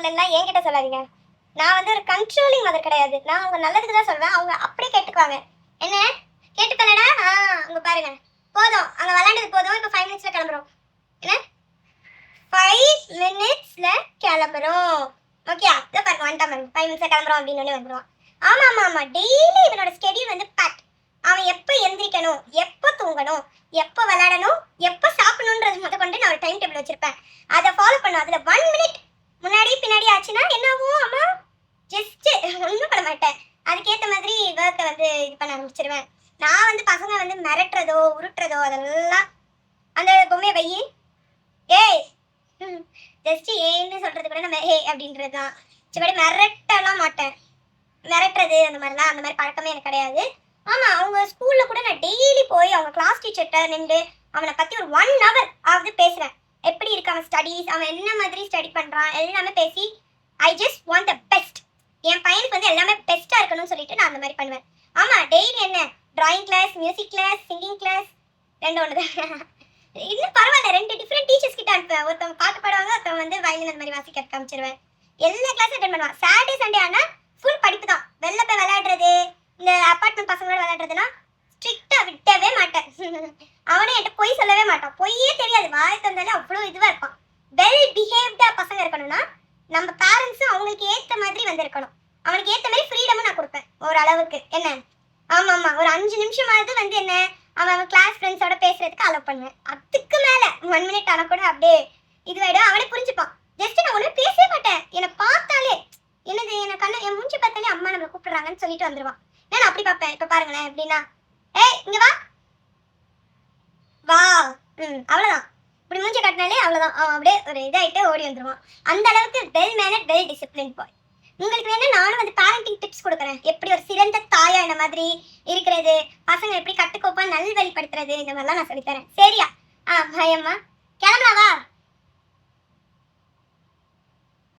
பண்ணலாம் என்கிட்ட சொல்லாதீங்க. நான் வந்து ஒரு கண்ட்ரோலிங் மதர் கிடையாது. நான் அவங்க நல்லதுக்கு தான் சொல்வேன். அவங்க அப்படியே கேட்டுக்குவாங்க. என்ன கேட்டுக்கலடா? அங்க பாருங்க. போதும், அங்க விளையாண்டது போதும். இப்போ 5 மினிட்ஸ்ல கிளம்புறோம். என்ன 5 மினிட்ஸ்ல கிளம்புறோம். ஓகே, அத பாருங்க வந்துட்டான் பாருங்க. 5 மினிட்ஸ்ல கிளம்புறோம் அப்படின்னு வந்துருவான். ஆமா ஆமா ஆமா, டெய்லி இவனோட ஸ்கெடியூல் வந்து பேக். அவன் எப்போ எந்திரிக்கணும், எப்போ தூங்கணும், எப்போ விளையாடணும், எப்போ சாப்பிடணுன்றது முத கொண்டு நான் ஒரு டைம் டேபிள் வச்சிருப்பேன். அதை ஃபாலோ பண்ணும். அதில் 1 மினிட் முன்னாடி பின்னாடி ஆச்சுன்னா என்ன ஆகும்? அம்மா ஜஸ்ட் ஒன்றும் பண்ண மாட்டேன். அதுக்கேற்ற மாதிரி ஒர்க்கை வந்து இது பண்ண ஆரம்பிச்சிருவேன். நான் வந்து பசங்க வந்து மிரட்டுறதோ உருட்டுறதோ அதெல்லாம் அந்த பொம்மையை வையி ஏய் ஜஸ்ட் ஏன்னு சொல்றது கூட நம்ம ஏ அப்படின்றது தான். சிப்படி மிரட்டலாம் மாட்டேன். மிரட்டுறது அந்த மாதிரி பழக்கமே எனக்கு கிடையாது. ஆமா, அவங்க ஸ்கூல்ல கூட நான் டெய்லி போய் அவங்க கிளாஸ் டீச்சர்கிட்ட நின்று அவனை பத்தி ஒரு 1 hour ஆவது பேசுறேன். எப்படி இருக்கு அவன் ஸ்டடீஸ், அவன் என்ன மாதிரி ஸ்டடி பண்றான் எல்லாமே பேசி I just want the best. என் பையனுக்கு வந்து எல்லாமே பெஸ்டா இருக்கணும்னு சொல்லிட்டு நான் அந்த மாதிரி பண்ணுவேன். ஆமா, டெய்லி என்ன drawing class, music class, singing class ரெண்டு ஒண்ணுதான். இன்னும் பரவாயில்ல, 2 டிஃப்ரெண்ட் டீச்சர்ஸ் கிட்ட அனுப்புவேன். ஒருத்தவங்க பாட்டு பாடுவாங்க, ஒருத்தவங்க வந்து வயலின் அந்த மாதிரி வாசிக்க காமிச்சிருவேன். எல்லா கிளாஸும் அட்டென்ட் பண்ணுவான். சாட்டர்டே சண்டே ஆனா ஃபுல் படிப்பு தான். வெளில போய் விளையாடுறது, இந்த அப்பார்ட்மெண்ட் பசங்களோட விளையாடுறதுனா ஸ்ட்ரிக்டா விட்டவே மாட்டேன். அவனே என்கிட்ட பொய் சொல்லவே மாட்டான். பொய்யே தெரியாது, வாய் தந்தாலே அவ்வளோ இதுவா இருப்பான். வெல் பிஹேவ்டா பசங்க இருக்கணும்னா நம்ம பேரண்ட்ஸும் அவங்களுக்கு ஏற்ற மாதிரி வந்து இருக்கணும். அவனுக்கு ஏற்ற மாதிரி ஃப்ரீடமும் நான் கொடுப்பேன் ஒரு அளவுக்கு. என்ன ஆமா ஆமா, ஒரு 5 நிமிஷமாவது வந்து என்ன அவன் கிளாஸ் ஃப்ரெண்ட்ஸோட பேசுறதுக்கு அலோவ் பண்ணுவேன். அதுக்கு மேல 1 மினிட் ஆனா கூட அப்படியே இதுவாயிடும். அவனே புரிஞ்சுப்பான். ஜஸ்ட் நான் ஒன்றும் பேசவே மாட்டேன். என்னை பார்த்தாலே என்னது என் கண்ணை என் மூஞ்சி பார்த்தாலே அம்மா நம்மளை கூப்பிடுறாங்கன்னு சொல்லிட்டு வந்துடுவான். நான் அப்படி பார்ப்பேன். இப்போ பாருங்களேன் எப்படின்னா, ஏய் இங்க வா வா, அவ்வளோதான். இப்படி மூஞ்சி காட்டினாலே அவ்வளோதான். அப்படியே ஒரு இதாகிட்டு ஓடி வந்துடுவான். அந்த அளவுக்கு வெல் மேனர்ட், வெல் டிசிப்ளின் பாய். உங்களுக்கு வேணா நானும் வந்து பேரண்டிங் டிப்ஸ் கொடுக்குறேன். எப்படி ஒரு சிறந்த தாயா இந்த மாதிரி இருக்கிறது, பசங்க எப்படி கட்டுக்கோப்பா நல்வழிப்படுத்துறது, இந்த மாதிரிலாம் நான் சொல்லித்தரேன். சரியா? பயம்மா.